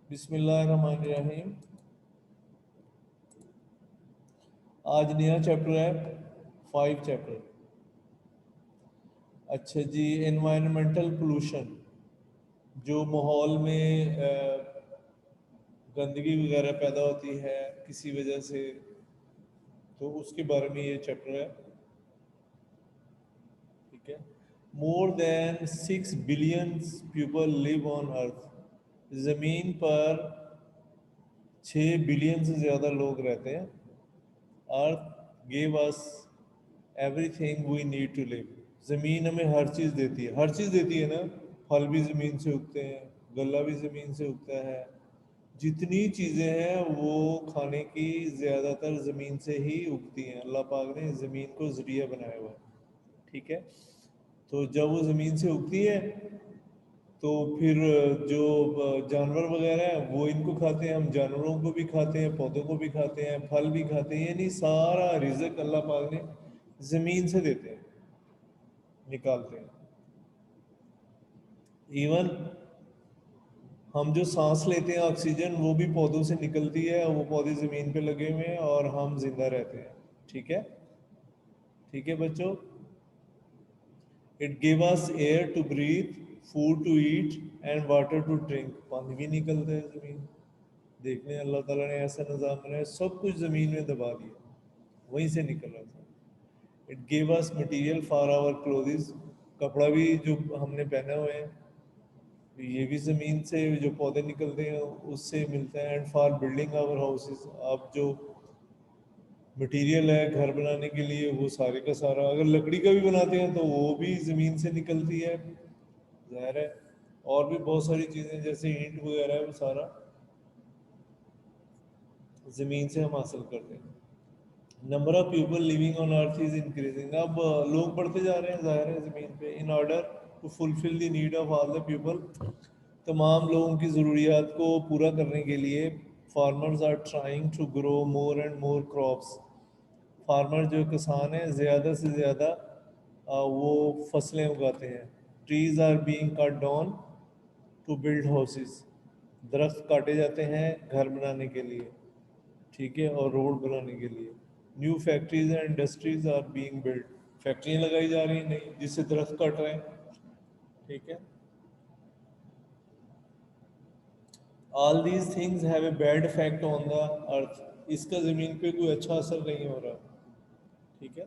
बिस्मिल्लाहिर्रहमानिर्रहीम। आज नया चैप्टर है, 5 चैप्टर। अच्छा जी, एनवायरमेंटल पोल्यूशन, जो माहौल में गंदगी वगैरह पैदा होती है किसी वजह से, तो उसके बारे में ये चैप्टर है। ठीक है। More than 6 billion people live on earth. ज़मीन पर 6 बिलियन से ज़्यादा लोग रहते हैं। Earth gave us everything we need to live. ज़मीन हमें हर चीज़ देती है, हर चीज़ देती है ना। फल भी ज़मीन से उगते हैं, गल्ला भी ज़मीन से उगता है। जितनी चीज़ें हैं वो खाने की ज़्यादातर ज़मीन से ही उगती हैं। अल्लाह पाक ने ज़मीन को ज़रिया बनाया हुआ है। ठीक है। तो जब वो ज़मीन से उगती है तो फिर जो जानवर वगैरह हैं वो इनको खाते हैं, हम जानवरों को भी खाते हैं, पौधों को भी खाते हैं, फल भी खाते हैं। यानी सारा रिज़्क अल्लाह पाक ने ज़मीन से देते हैं, निकालते हैं। इवन हम जो सांस लेते हैं ऑक्सीजन, वो भी पौधों से निकलती है। वो पौधे ज़मीन पे लगे हुए हैं और हम जिंदा रहते हैं। ठीक है। ठीक है बच्चों। It give us air to breathe, food to eat and water to drink. पानी भी निकलता है ज़मीन। देखने अल्लाह ताला ने ऐसा निज़ाम बनाया, सब कुछ ज़मीन में दबा दिया, वहीं से निकल रहा था। It give us material for our clothes. कपड़ा भी जो हमने पहना हुआ है, ये भी ज़मीन से जो पौधे निकलते हैं उससे मिलता है। And for building our houses, आप जो मटेरियल है घर बनाने के लिए, वो सारे का सारा, अगर लकड़ी का भी बनाते हैं तो वो भी ज़मीन से निकलती है, ज़ाहिर है। और भी बहुत सारी चीज़ें जैसे ईंट वगैरह है, वो सारा ज़मीन से हम हासिल करते हैं। Number of people living on earth is increasing. अब लोग बढ़ते जा रहे हैं, ज़ाहिर है, ज़मीन पे। In order to fulfil the need of all the people, तमाम लोगों की ज़रूरियात को पूरा करने के लिए farmers are trying to grow more and more crops. Farmer जो किसान हैं, ज़्यादा से ज़्यादा वो फसलें उगाते हैं। Trees are being cut down to build houses. दरख्त काटे जाते हैं घर बनाने के लिए, ठीक है, और रोड बनाने के लिए। New factories and industries are being build. फैक्ट्रियाँ लगाई जा रही हैं नई, जिससे दरख्त कट रहे हैं। ठीक है। All these things have a bad effect on the अर्थ। इसका ज़मीन पे कोई अच्छा असर नहीं हो रहा। ठीक है।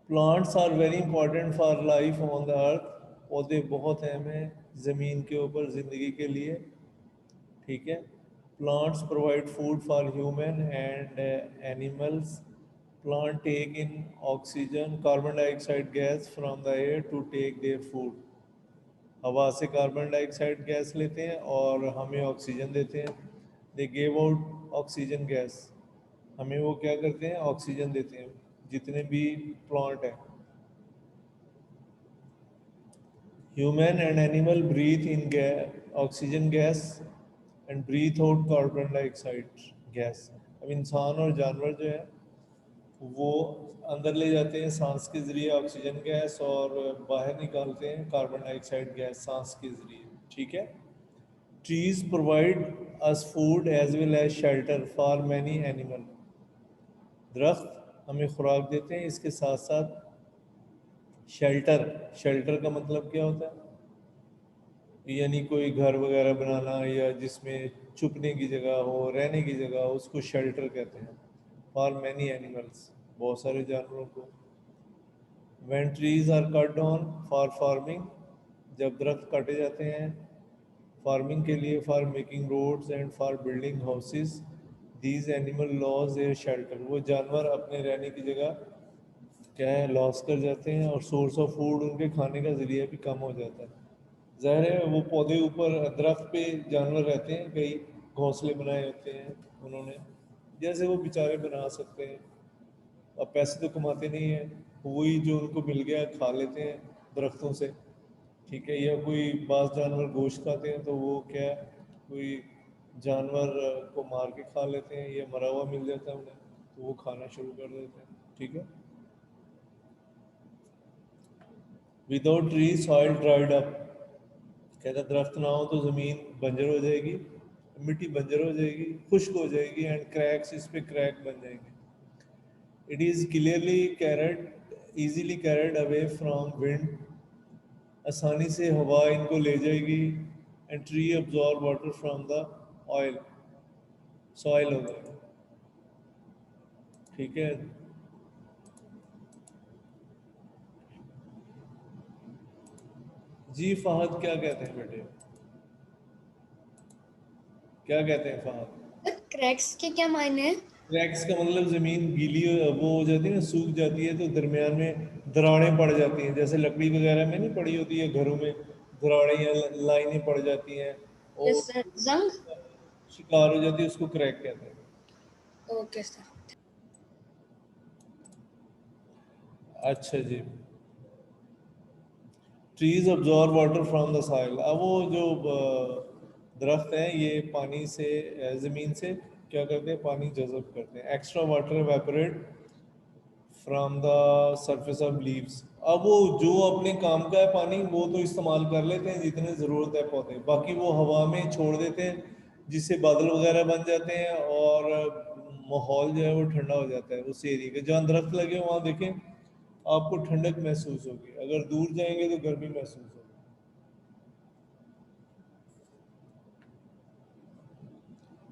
Plants are very important for life on the earth. पौधे बहुत अहम हैं ज़मीन के ऊपर ज़िंदगी के लिए। ठीक है। Plants provide food for human and animals. Plant take in oxygen, carbon dioxide gas from the air to take their food. हवा से कार्बन डाइऑक्साइड गैस लेते हैं और हमें ऑक्सीजन देते हैं। They gave out oxygen gas. हमें वो क्या करते हैं, ऑक्सीजन देते हैं, जितने भी प्लांट हैं। Human and animal breathe in oxygen gas and breathe out carbon dioxide gas. अब इंसान और जानवर जो है वो अंदर ले जाते हैं सांस के ज़रिए ऑक्सीजन गैस, और बाहर निकालते हैं कार्बन डाइऑक्साइड गैस सांस के ज़रिए। ठीक है। Trees provide us food as well as shelter for many animal. दरख्त हमें खुराक देते हैं, इसके साथ साथ शेल्टर। शेल्टर का मतलब क्या होता है, यानी कोई घर वगैरह बनाना, या जिसमें छुपने की जगह हो, रहने की जगह हो, उसको शेल्टर कहते हैं। फॉर मैनी एनिमल्स, बहुत सारे जानवरों को। When trees are cut down for farming, जब दरख्त काटे जाते हैं फार्मिंग के लिए, for making roads and for building houses, these animal lose their shelter. वो जानवर अपने रहने की जगह क्या है, लॉस कर जाते हैं, और सोर्स ऑफ फूड, उनके खाने का ज़रिया भी कम हो जाता है। ज़ाहिर है, वो पौधे ऊपर दरख्त पे जानवर रहते हैं, कई घोंसले बनाए होते हैं उन्होंने, जैसे वो बेचारे बना सकते हैं। अब पैसे तो कमाते नहीं हैं, वही जो उनको मिल गया खा लेते हैं दरख्तों से। ठीक है। या कोई बाज़ जानवर गोश्त खाते हैं, तो वो क्या है, कोई जानवर को मार के खा लेते हैं, या मरा हुआ मिल जाता है उन्हें, तो वो खाना शुरू कर देते हैं। ठीक है। Without tree soil dried up. कहता है दरख्त ना हो तो ज़मीन बंजर हो जाएगी, मिट्टी बंजर हो जाएगी, खुश्क हो जाएगी, एंड क्रैक्स, इस पे क्रैक बन जाएंगे। It is clearly carried easily carried away from wind, आसानी से हवा इनको ले जाएगी, and tree absorb water from the oil, soil होगा। ठीक है। जी फहद क्या कहते हैं बेटे, क्या कहते हैं फहद? क्रैक्स के क्या मायने हैं? क्रैक्स का मतलब जमीन गीली वो हो जाती है ना, सूख जाती है, तो दरमियान में दरारें पड़ जाती हैं, जैसे लकड़ी वगैरह में नहीं पड़ी होती है घरों में, दरारें या लाइनें पड़ जाती हैं और यस सर, जंग। शिकार हो जाती है, उसको क्रैक कहते हैं। Okay sir. अच्छा जी। Trees absorb water from the soil. अब वो जो दरख्त हैं ये पानी से ज़मीन से क्या करते हैं, पानी जज़ब करते हैं। Extra water evaporate from the surface of leaves. अब वो जो अपने काम का है पानी वो तो इस्तेमाल कर लेते हैं जितने ज़रूरत है पौधे, बाकी वो हवा में छोड़ देते हैं, जिससे बादल वगैरह बन जाते हैं और माहौल जो है वो ठंडा हो जाता है उस एरिया के। जहाँ दरख्त लगे वहाँ देखें आपको ठंडक महसूस होगी, अगर दूर जाएंगे तो गर्मी महसूस होगी।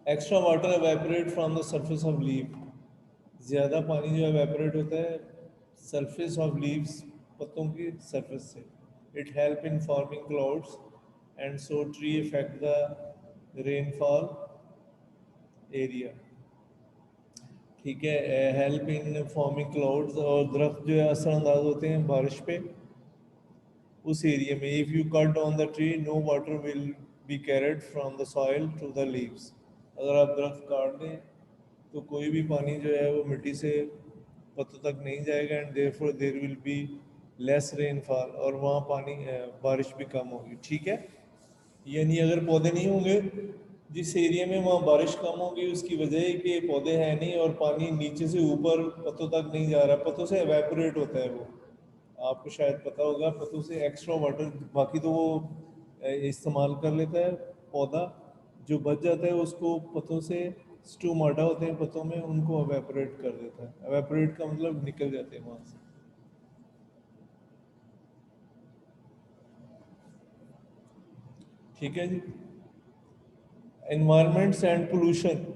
Extra water evaporate from the surface of leaf. ज़्यादा पानी जो एवेपोरेट होता है सरफेस ऑफ लीव्स, पत्तों की सरफेस से। It help in forming clouds and so tree effect the rainfall area. ठीक है। हेल्प इन फॉर्मिंग क्लाउड्स, और दरख्त जो है असरअंदाज होते हैं बारिश पे उस एरिया में। If you cut on the tree no water will be carried from the soil to the leaves. अगर आप दरख्त काट दें तो कोई भी पानी जो है वो मिट्टी से पत्तों तक नहीं जाएगा, and therefore there will be less rainfall, और वहाँ पानी बारिश भी कम होगी। ठीक है। यानी अगर पौधे नहीं होंगे जिस एरिया में, वहाँ बारिश कम होगी, उसकी वजह है कि पौधे हैं नहीं और पानी नीचे से ऊपर पत्तों तक नहीं जा रहा, पत्तों से एवेपोरेट होता है वो। आपको शायद पता होगा पत्तों से एक्स्ट्रा वाटर, बाकी तो वो इस्तेमाल कर लेता है पौधा, जो बच जाता है उसको पत्तों से, स्टोमाटा होते हैं पत्तों में, उनको एवेपोरेट कर देता है। एवेपोरेट का मतलब निकल जाते हैं वहाँ से। ठीक है जी। Environments and pollution.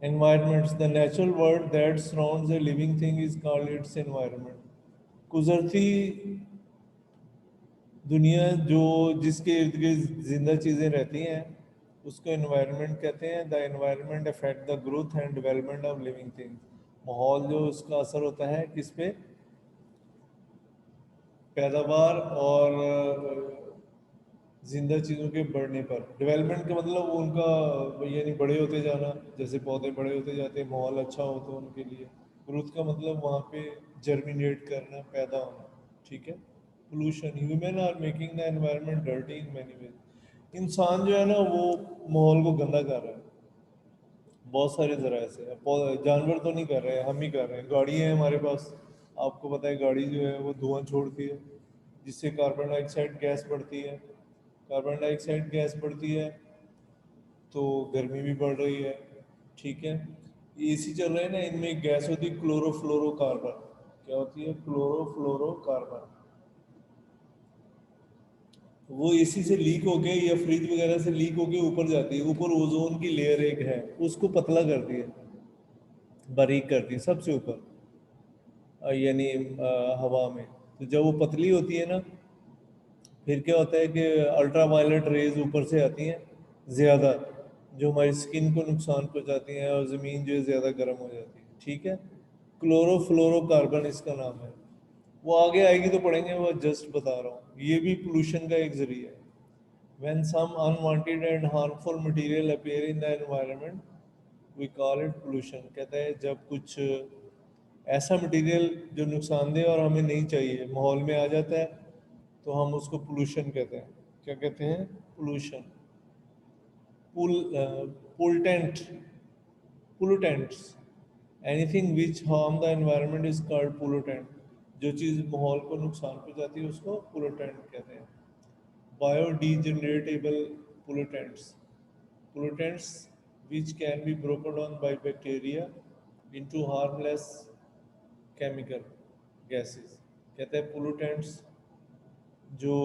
Environments, the natural world that surrounds a living thing is called its environment. कुदरती दुनिया जो जिसके इर्द गिर्द जिंदा चीज़ें रहती हैं उसको एनवायरनमेंट कहते हैं। The environment affect the growth and development of living things. माहौल जो उसका असर होता है किस पे, पैदावार और जिंदा चीज़ों के बढ़ने पर। डेवलपमेंट का मतलब उनका यानी बड़े होते जाना, जैसे पौधे बड़े होते जाते हैं माहौल अच्छा हो तो उनके लिए। ग्रोथ का मतलब वहाँ पे जर्मिनेट करना, पैदा होना। ठीक है। Pollution, human are making the environment dirty in many ways. इंसान जो है ना वो माहौल को गंदा कर रहा है बहुत सारे जराए से। जानवर तो नहीं कर रहे हैं, हम ही कर रहे हैं। गाड़ी है हमारे पास, आपको पता है गाड़ी जो है वो धुआं छोड़ती है जिससे कार्बन डाइऑक्साइड गैस बढ़ती है। कार्बन डाइऑक्साइड गैस बढ़ती है तो गर्मी भी बढ़ रही है। ठीक है। एसी चल रहे हैं ना, इनमें एक गैस होती है क्लोरोफ्लोरोकार्बन। क्या होती है? क्लोरोफ्लोरोकार्बन। वो एसी से लीक होके या फ्रिज वगैरह से लीक होके ऊपर जाती है, ऊपर ओजोन की लेयर एक है उसको पतला करती है, बारीक करती है सबसे ऊपर, यानी हवा में। तो जब वो पतली होती है ना, फिर क्या होता है कि अल्ट्रा वायलेट रेज ऊपर से आती हैं ज़्यादा, जो हमारी स्किन को नुकसान पहुंचाती हैं और ज़मीन जो है ज़्यादा गर्म हो जाती है। ठीक है। क्लोरोफ्लोरोकार्बन इसका नाम है। वो आगे आएगी तो पढ़ेंगे, वो जस्ट बता रहा हूँ, ये भी पोल्यूशन का एक जरिया है। When some unwanted and harmful material appear in the environment, we call it pollution। कहता है जब कुछ ऐसा मटेरियल जो नुकसानदेह और हमें नहीं चाहिए माहौल में आ जाता है तो हम उसको पोल्यूशन कहते हैं। क्या कहते हैं? पोल्यूशन। पुल pollutant, pollutants, anything which harm the environment is called pollutant. जो चीज़ माहौल को नुकसान पहुंचाती है उसको पोल्यूटेंट कहते हैं। biodegradable pollutants which can be broken down by bacteria into harmless chemical gases। कहते हैं pollutants जो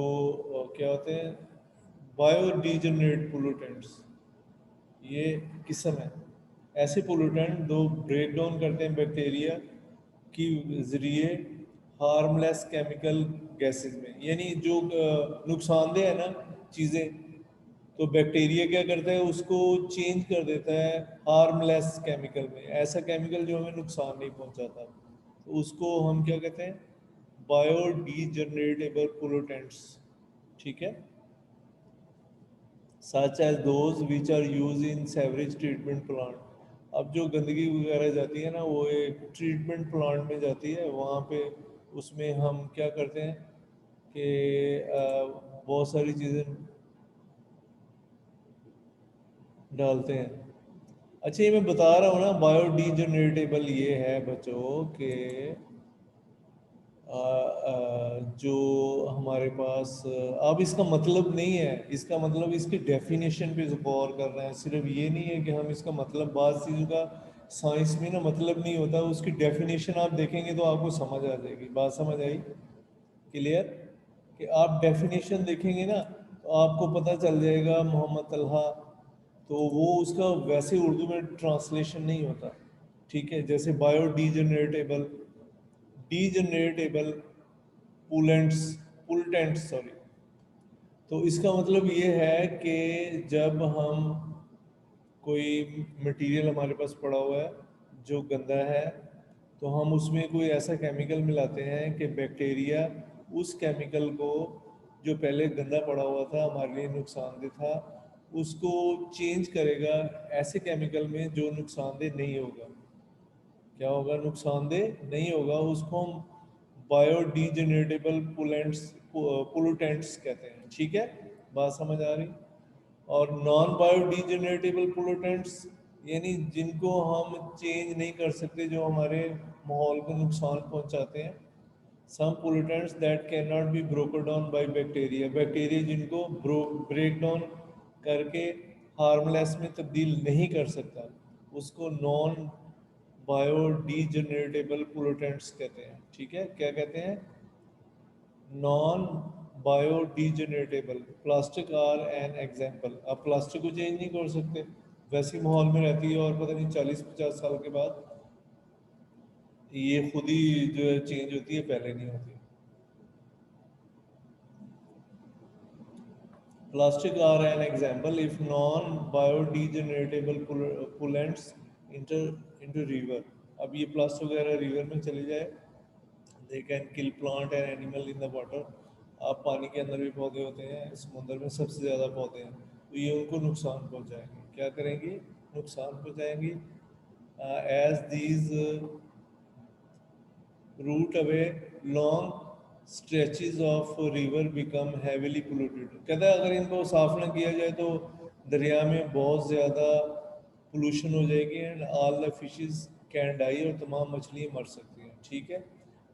क्या होते हैं, बायोडिजनरेट पोलूटेंट्स, ये किस्म है ऐसे पोलूटेंट जो ब्रेक डाउन करते हैं बैक्टीरिया की ज़रिए हार्मलेस केमिकल गैसेस में, यानी जो नुकसानदेह है ना चीज़ें, तो बैक्टीरिया क्या करता है उसको चेंज कर देता है हार्मलेस केमिकल में, ऐसा केमिकल जो हमें नुकसान नहीं पहुंचाता, तो उसको हम क्या कहते हैं, बायोडीजनरेटेबल पोलूटेंट्स। ठीक है, such as those which are use in sewerage treatment plant. अब जो गंदगी वगैरह जाती है ना वो एक ट्रीटमेंट प्लांट में जाती है, वहाँ पे उसमें हम क्या करते हैं कि बहुत सारी चीज़ें डालते हैं। अच्छा ये मैं बता रहा हूँ ना, बायोडीजनरेटेबल ये है बच्चों के जो हमारे पास अब इसका मतलब नहीं है, इसका मतलब इसकी डेफिनेशन पे गौर कर रहे हैं। सिर्फ ये नहीं है कि हम इसका मतलब, बाद चीज़ों का साइंस में ना मतलब नहीं होता, उसकी डेफिनेशन आप देखेंगे तो आपको समझ आ जाएगी। बात समझ आई? क्लियर? कि आप डेफिनेशन देखेंगे ना तो आपको पता चल जाएगा मोहम्मद तलहा, तो वो उसका वैसे उर्दू में ट्रांसलेशन नहीं होता। ठीक है, जैसे बायोडीजनरेटेबल, डीजनरेटेबल पुलेंट्स, पुलटेंट्स सॉरी, तो इसका मतलब ये है कि जब हम कोई मटेरियल हमारे पास पड़ा हुआ है जो गंदा है, तो हम उसमें कोई ऐसा केमिकल मिलाते हैं कि बैक्टीरिया उस केमिकल को जो पहले गंदा पड़ा हुआ था हमारे लिए नुकसानदेह था उसको चेंज करेगा ऐसे केमिकल में जो नुकसानदेह नहीं होगा। क्या होगा? नुकसानदेह नहीं होगा, उसको हम बायोडीजनरेटेबल पोलूटेंट्स कहते हैं। ठीक है, बात समझ आ रही? और नॉन बायोडिजनरेटेबल पोलूटेंट्स यानी जिनको हम चेंज नहीं कर सकते, जो हमारे माहौल को नुकसान पहुंचाते हैं। Some pollutants that can not be broken down by bacteria, bacteria जिनको ब्रेक डाउन करके हार्मलेस में तब्दील नहीं कर सकता, उसको नॉन बायोडिजनरेटेबल पोलूटेंट्स कहते हैं। ठीक है, क्या कहते हैं? Non biodegradable. Plastic are an example. अब प्लास्टिक को चेंज नहीं कर सकते, वैसी माहौल में रहती है और पता नहीं 40-50 साल के बाद ये खुद ही जो है चेंज होती है, पहले नहीं होती। Plastic are an example if non biodegradable pollutants enter into river. अब ये प्लास्टिक वगैरह रिवर में चले जाए, they can kill plant and animal in the water. आप पानी के अंदर भी पौधे होते हैं, समुद्र में सबसे ज़्यादा पौधे हैं, तो ये उनको नुकसान पहुंचाएंगे। क्या करेंगी? नुकसान पहुंचाएंगी। As these route away long stretches of river become heavily polluted. कहता है अगर इनको साफ ना किया जाए तो दरिया में बहुत ज़्यादा पोल्यूशन हो जाएगी and all the fishes can die, और तमाम मछलियाँ मर सकती हैं। ठीक है,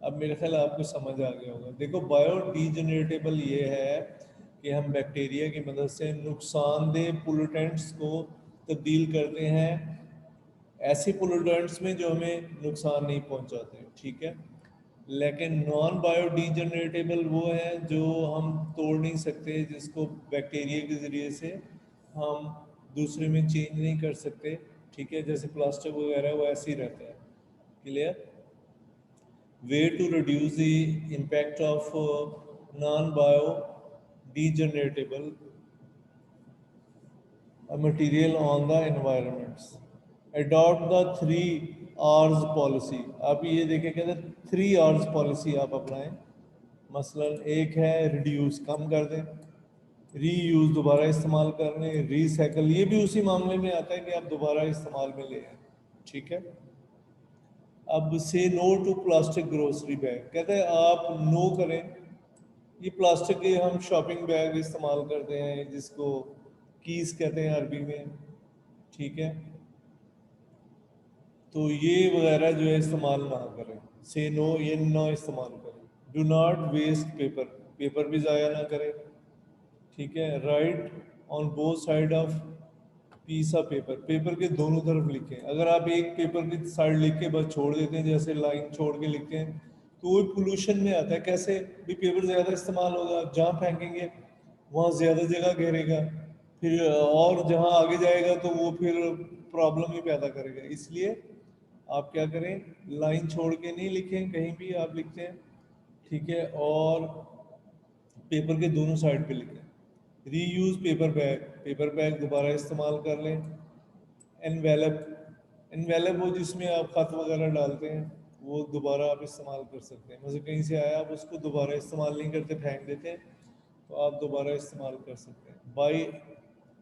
अब मेरे ख्याल आपको समझ आ गया होगा। देखो बायोडीजनरेटेबल ये है कि हम बैक्टीरिया की मदद से नुकसानदेह पोल्यूटेंट्स को तब्दील करते हैं ऐसे पोल्यूटेंट्स में जो हमें नुकसान नहीं पहुंचाते। ठीक है, लेकिन नॉन बायोडिजनरेटेबल वो है जो हम तोड़ नहीं सकते, जिसको बैक्टीरिया के ज़रिए से हम दूसरे में चेंज नहीं कर सकते। ठीक है, जैसे प्लास्टिक वगैरह वो ऐसे ही रहता है। Clear? way to reduce the impact of non-biodegeneratable material on the environments. Adopt the 3 R's policy। आप ये देखें, कहते हैं 3 R's पॉलिसी आप अपनाएं। मसलन एक है रिड्यूस, कम कर दें, रीयूज़ दोबारा इस्तेमाल करने, रीसाइकल ये भी उसी मामले में आता है कि आप दोबारा इस्तेमाल में ले आए। ठीक है, अब से no to plastic grocery bag. कहते हैं आप नो करें, ये प्लास्टिक के हम शॉपिंग बैग इस्तेमाल करते हैं जिसको कीस कहते हैं अरबी में। ठीक है, तो ये वगैरह जो है इस्तेमाल ना करें। से नो, ये ना इस्तेमाल करें। Do not waste paper, paper भी ज़ाया ना करें। ठीक है, right on both side of piece of paper, paper के दोनों तरफ लिखें। अगर आप एक पेपर की साइड लिख के बस छोड़ देते हैं, जैसे लाइन छोड़ के लिखते हैं, तो वो पोल्यूशन में आता है। कैसे भी, पेपर ज़्यादा इस्तेमाल होगा, जहाँ फेंकेंगे वहाँ ज़्यादा जगह घेरेगा, फिर और जहाँ आगे जाएगा तो वो फिर प्रॉब्लम ही पैदा करेगा। इसलिए आप क्या करें, लाइन छोड़ के नहीं लिखें, कहीं भी आप लिखते हैं, ठीक है, और पेपर के दोनों साइड पे लिखें। Reuse paper bag, paper bag दोबारा इस्तेमाल कर लें। एनवेलप, एनवेलप वो जिसमें आप खत वगैरह डालते हैं, वो दोबारा आप इस्तेमाल कर सकते हैं। मतलब कहीं से आया, आप उसको दोबारा इस्तेमाल नहीं करते, फेंक देते हैं, तो आप दोबारा इस्तेमाल कर सकते हैं। By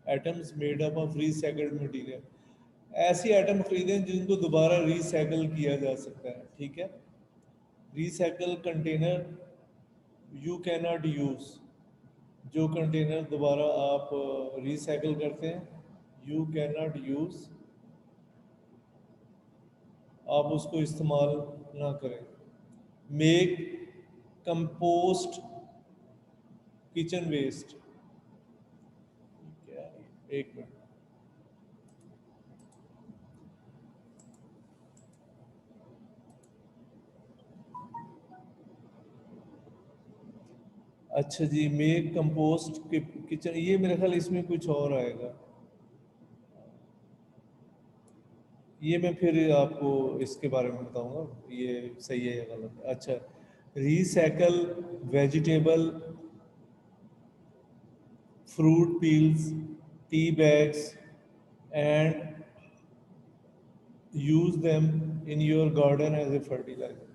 atoms made up of recycled material, ऐसी आइटम खरीदें जिनको दोबारा रिसाइकल किया जा सकता है, ठीक है। Recycle container you can not use, जो कंटेनर दोबारा आप रिसाइकल करते हैं, यू कैन नॉट यूज़, आप उसको इस्तेमाल ना करें। मेक कंपोस्ट किचन वेस्ट, क्या है? एक मिनट, अच्छा जी, मेक कंपोस्ट किचन, ये मेरे ख्याल इसमें कुछ और आएगा, ये मैं फिर आपको इसके बारे में बताऊंगा ये सही है या गलत है। अच्छा, recycle vegetable, fruit peels, tea bags, and use them in your garden as a fertilizer.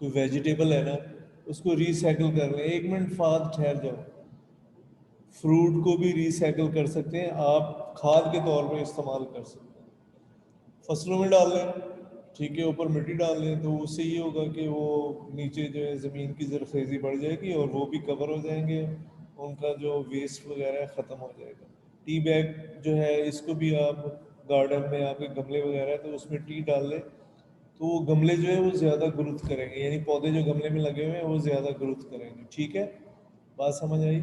कोई वेजिटेबल है ना, उसको रिसाइकल कर लें। एक मिनट फाद ठहर जाओ, फ्रूट को भी रिसाइकल कर सकते हैं आप, खाद के तौर पे इस्तेमाल कर सकते हैं, फसलों में डाल लें, ठीक है, ऊपर मिट्टी डाल लें, तो उससे ये होगा कि वो नीचे जो है ज़मीन की ज़रखेज़ी बढ़ जाएगी और वो भी कवर हो जाएंगे, उनका जो वेस्ट वगैरह है ख़त्म हो जाएगा। टी बैग जो है, इसको भी आप गार्डन में, आपके गमले वगैरह है तो उसमें टी डाल लें, तो वो गमले जो है वो ज़्यादा ग्रोथ करेंगे, यानी पौधे जो गमले में लगे हुए हैं वो ज़्यादा ग्रोथ करेंगे, ठीक है, बात समझ आई।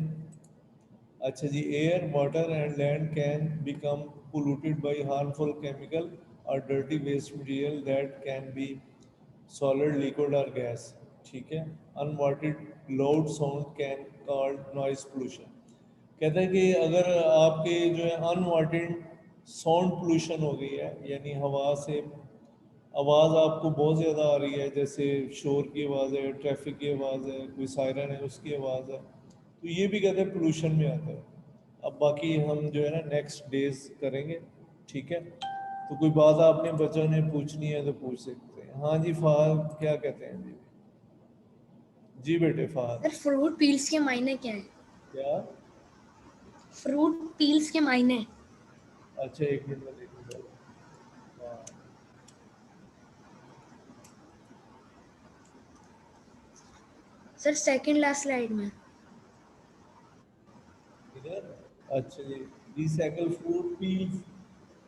अच्छा जी, air water and land can become polluted by harmful chemical or dirty waste material that can be solid, liquid or gas, ठीक है। Unwanted loud sound can cause noise pollution, कहते हैं कि अगर आपके जो है अनवांटेड साउंड पोल्यूशन हो गई है, यानी हवा से आवाज़ आपको बहुत ज़्यादा आ रही है, जैसे शोर की आवाज़ है, ट्रैफिक की आवाज़ है, कोई सायरन है उसकी आवाज़ है, तो ये भी कहते हैं पोल्यूशन में आता है। अब बाकी हम जो है ना नेक्स्ट डेज करेंगे, ठीक है। तो कोई बात आपने बच्चों ने पूछनी है तो पूछ सकते हैं। हाँ जी फहद, क्या कहते हैं जी? जी बेटे फहद। सर फ्रूट पील्स के मायने क्या है? क्या? फ्रूट पील्स के मायने? अच्छा एक मिनट में देखूंगा। हाँ, सर सेकंड लास्ट स्लाइड में। इधर, अच्छा जी, रिसाइकल फ्रूट पील्स,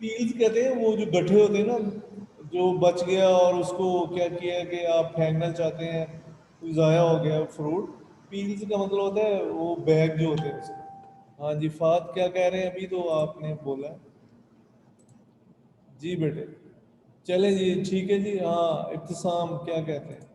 पील्स कहते हैं वो जो गठे होते हैं ना, जो बच गया और उसको क्या किया कि आप फेंकना चाहते हैं, कोई ज़ाया हो गया फ्रूट, पील्स का मतलब होता है वो बैग जो होते हैं उसके। हाँ जी फात, क्या कह रहे हैं? अभी तो आपने बोला। जी बेटे, चले जी, ठीक है जी। हाँ इब्तिसाम, क्या कहते हैं?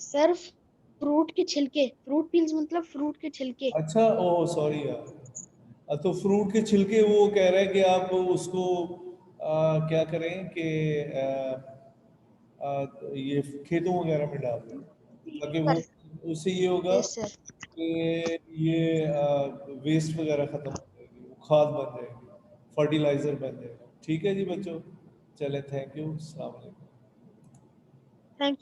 सर फ्रूट के छिलके, फ्रूट पील्स मतलब फ्रूट के छिलके। अच्छा, ओह सॉरी यार। तो फ्रूट के छिलके, वो कह रहे हैं कि आप उसको क्या करें कि ये खेतों वगैरह में डाल दें, ताकि वो, सर उससे ये होगा यस सर। कि ये वेस्ट वगैरह ख़त्म हो जाएगी, वो खाद बन जाएगी, फर्टिलाइज़र बन जाएगा, ठीक है जी बच्चों। चले, थैंक यू, अस्सलाम वालेकुम। थैंक